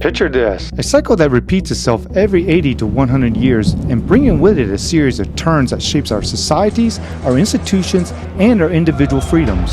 Picture this, a cycle that repeats itself every 80 to 100 years and bringing with it a series of turns that shapes our societies, our institutions, and our individual freedoms.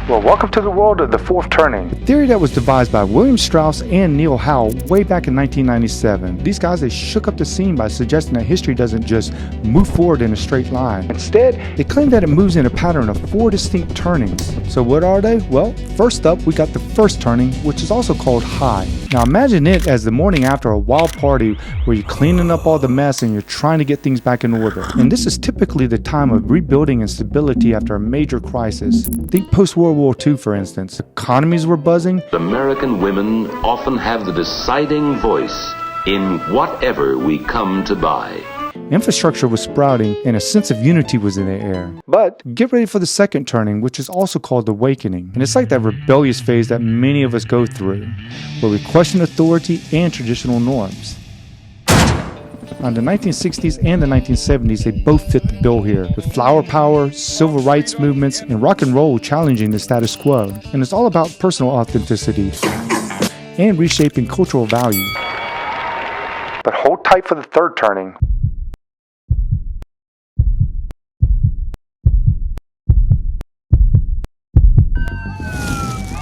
Well, welcome to the world of the fourth turning. A theory that was devised by William Strauss and Neil Howe way back in 1997. These guys, they shook up the scene by suggesting that history doesn't just move forward in a straight line. Instead, they claim that it moves in a pattern of 4 distinct turnings. So what are they? Well, first up, we got the first turning, which is also called high. Now imagine it as the morning after a wild party where you're cleaning up all the mess and you're trying to get things back in order. And this is typically the time of rebuilding and stability after a major crisis. Think post-World War II, for instance. Economies were buzzing. American women often have the deciding voice in whatever we come to buy. Infrastructure was sprouting and a sense of unity was in the air. But get ready for the second turning, which is also called awakening. And it's like that rebellious phase that many of us go through, where we question authority and traditional norms. Now, the 1960s and the 1970s, they both fit the bill here, with flower power, civil rights movements, and rock and roll challenging the status quo. And it's all about personal authenticity and reshaping cultural value. But hold tight for the third turning.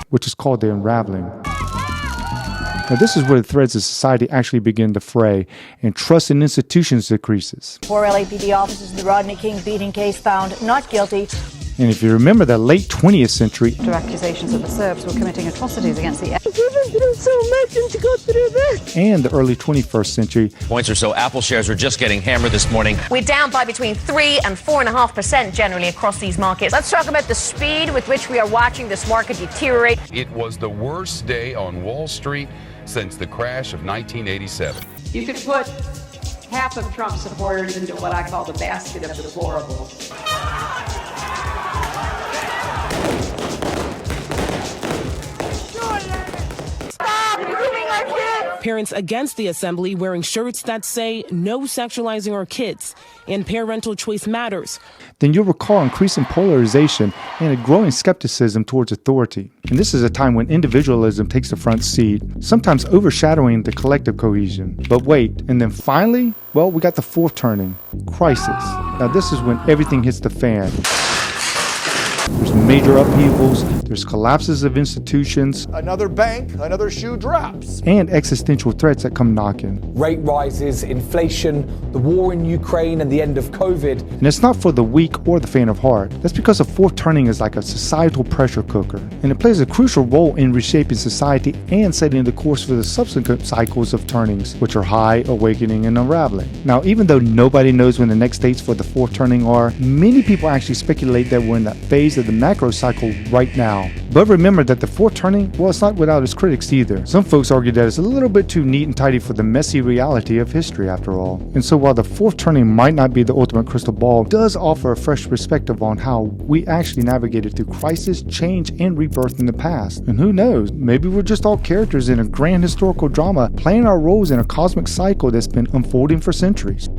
Which is called the unraveling. Now this is where the threads of society actually begin to fray and trust in institutions decreases. 4 LAPD officers in the Rodney King beating case found not guilty. And if you remember the late 20th century, after accusations that the Serbs were committing atrocities against the We've been through so much and to go through this. And the early 21st century. Points or so, Apple shares are just getting hammered this morning. We're down by between 3 and 4.5% generally across these markets. Let's talk about the speed with which we are watching this market deteriorate. It was the worst day on Wall Street since the crash of 1987. You could put half of Trump supporters into what I call the basket of deplorables. Parents against the assembly wearing shirts that say no sexualizing our kids and parental choice matters. Then you'll recall increasing polarization and a growing skepticism towards authority. And this is a time when individualism takes the front seat, sometimes overshadowing the collective cohesion. But wait, and then finally, well, we got the fourth turning, crisis. Now this is when everything hits the fan. There's major upheavals, there's collapses of institutions, another bank, another shoe drops, and existential threats that come knocking. Rate rises, inflation, the war in Ukraine, and the end of COVID. And it's not for the weak or the faint of heart. That's because a fourth turning is like a societal pressure cooker, and it plays a crucial role in reshaping society and setting the course for the subsequent cycles of turnings, which are high, awakening, and unraveling. Now, even though nobody knows when the next dates for the fourth turning are, many people actually speculate that we're in that phase of the macro cycle right now. But remember that the fourth turning, well, it's not without its critics either. Some folks argue that it's a little bit too neat and tidy for the messy reality of history after all. And so while the fourth turning might not be the ultimate crystal ball, it does offer a fresh perspective on how we actually navigated through crisis, change, and rebirth in the past. And who knows, maybe we're just all characters in a grand historical drama playing our roles in a cosmic cycle that's been unfolding for centuries.